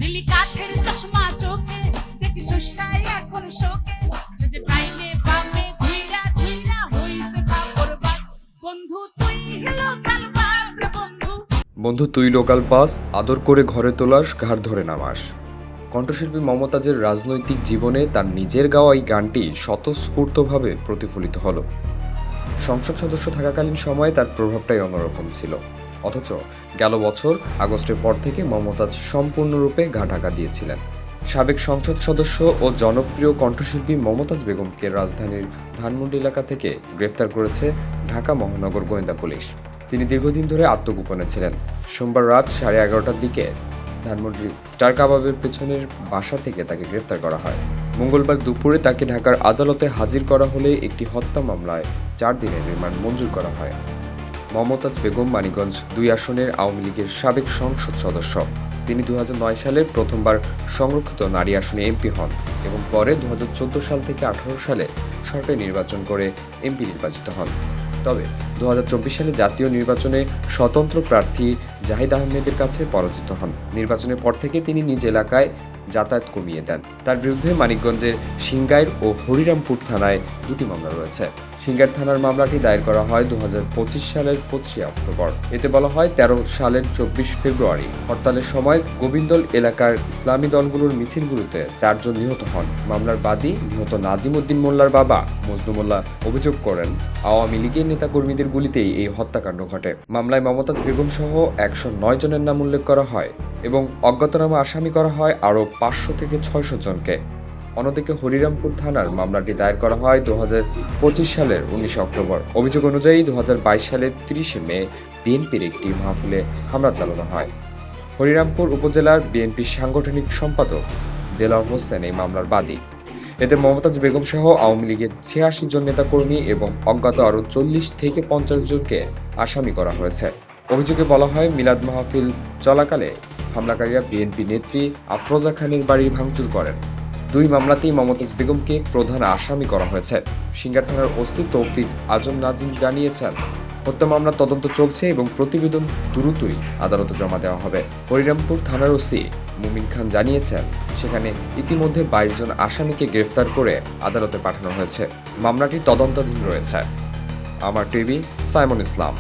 নীলি কাঠের চশমা চোখে দেখি শস্যায় এখন শোকে যে ডাইনে বামে ঘুইরা ঘুইরা হইছে কাপড় বাস বন্ধু তুই লোকাল বাস বন্ধু বন্ধু তুই লোকাল পাস আদর করে ঘরে তোলাস ঘাড় ধরে নামাস। কণ্ঠশিল্পী মমতাজের রাজনৈতিক জীবনে তার নিজের গাওয়া এই গানটি স্বতঃস্ফূর্তভাবে প্রতিফলিত হলো। সংসদ সদস্য থাকাকালীন সময়ে তার প্রভাবটাই অন্যরকম ছিল। অথচ গেল বছর আগস্টের পর থেকে মমতাজ সম্পূর্ণরূপে গা ঢাকা দিয়েছিলেন। সাবেক সংসদ সদস্য ও জনপ্রিয় কণ্ঠশিল্পী মমতাজ বেগমকে রাজধানীর ধানমন্ডি এলাকা থেকে গ্রেফতার করেছে ঢাকা মহানগর গোয়েন্দা পুলিশ। তিনি দীর্ঘদিন ধরে আত্মগোপনে ছিলেন। সোমবার রাত 11:30টার দিকে ধানমন্ডির স্টার কাবাবের পেছনের বাসা থেকে তাকে গ্রেফতার করা হয়। মঙ্গলবার দুপুরে তাকে ঢাকার আদালতে হাজির করা হলে একটি হত্যা মামলায় 4 দিনের রিমান্ড মঞ্জুর করা হয়। মমতাজ বেগম মানিকগঞ্জ 2 আসনের আওয়ামী লীগের সাবেক সংসদ সদস্য। তিনি 2009 সালে প্রথমবার সংরক্ষিত নারী আসনে এমপি হন এবং পরে 2014 সাল থেকে 18 সালে সরকারি নির্বাচন করে এমপি নির্বাচিত হন। তবে 2024 সালে জাতীয় নির্বাচনে স্বতন্ত্র প্রার্থী জাহিদ আহমেদের কাছে পরাজিত হন। নির্বাচনের পর থেকে তিনি নিজ এলাকায় যাতায়াত কমিয়ে দেন। তার বিরুদ্ধে মানিকগঞ্জের সিংগাইর ও হরিরামপুর থানায় 2টি মামলা রয়েছে। সিংগাইর থানার মামলাটি দায়ের করা হয় 2025 সালের 25 অক্টোবর। এতে বলা হয় 13 সালের 24 ফেব্রুয়ারি হরতালের সময় গোবিন্দল এলাকার ইসলামী দলগুলোর মিছিলগুলোতে 4 জন নিহত হন। মামলার বাদী নিহত নাজিম উদ্দিন মোল্লার বাবা মজনু মোল্লা অভিযোগ করেন আওয়ামী লীগের নেতাকর্মীদের গুলিতেই এই হত্যাকাণ্ড ঘটে। মামলায় মমতাজ বেগম সহ 109 জনের নাম উল্লেখ করা হয় এবং অজ্ঞাতনামা আসামি করা হয় আরও 500 থেকে 600 জনকে। অন্যদিকে হরিরামপুর থানার মামলাটি দায়ের করা হয় 2025 সালের 19 অক্টোবর। অভিযোগ অনুযায়ী 2022 সালের 30 মে বিএনপির একটি মাহফিলে হামলা চালানো হয়। হরিরামপুর উপজেলার বিএনপির সাংগঠনিক সম্পাদক দেলাওয়ার হোসেন এই মামলার বাদী। এতে মমতাজ বেগম সহ আওয়ামী লীগের 86 জন নেতাকর্মী এবং অজ্ঞাত আরও 40 থেকে 50 জনকে আসামি করা হয়েছে। অভিযোগে বলা হয় মিলাদ মাহফিল চলাকালে হামলাকারীরা বিএনপি নেত্রী আফরোজা খানের বাড়ি ভাঙচুর করেন। 2 মামলাতেই মমতাজ বেগমকে প্রধান আসামি করা হয়েছে। সিংগার থানার ওসি তৌফিক আজম নাজিম জানিয়েছেন হত্যা মামলার তদন্ত চলছে এবং প্রতিবেদন দ্রুতই আদালতে জমা দেওয়া হবে। হরিরামপুর থানার ওসি মুমিন খান জানিয়েছেন সেখানে ইতিমধ্যে 22 জন আসামিকে গ্রেফতার করে আদালতে পাঠানো হয়েছে। মামলাটি তদন্তাধীন রয়েছে। আমার টিভি, সাইমন ইসলাম।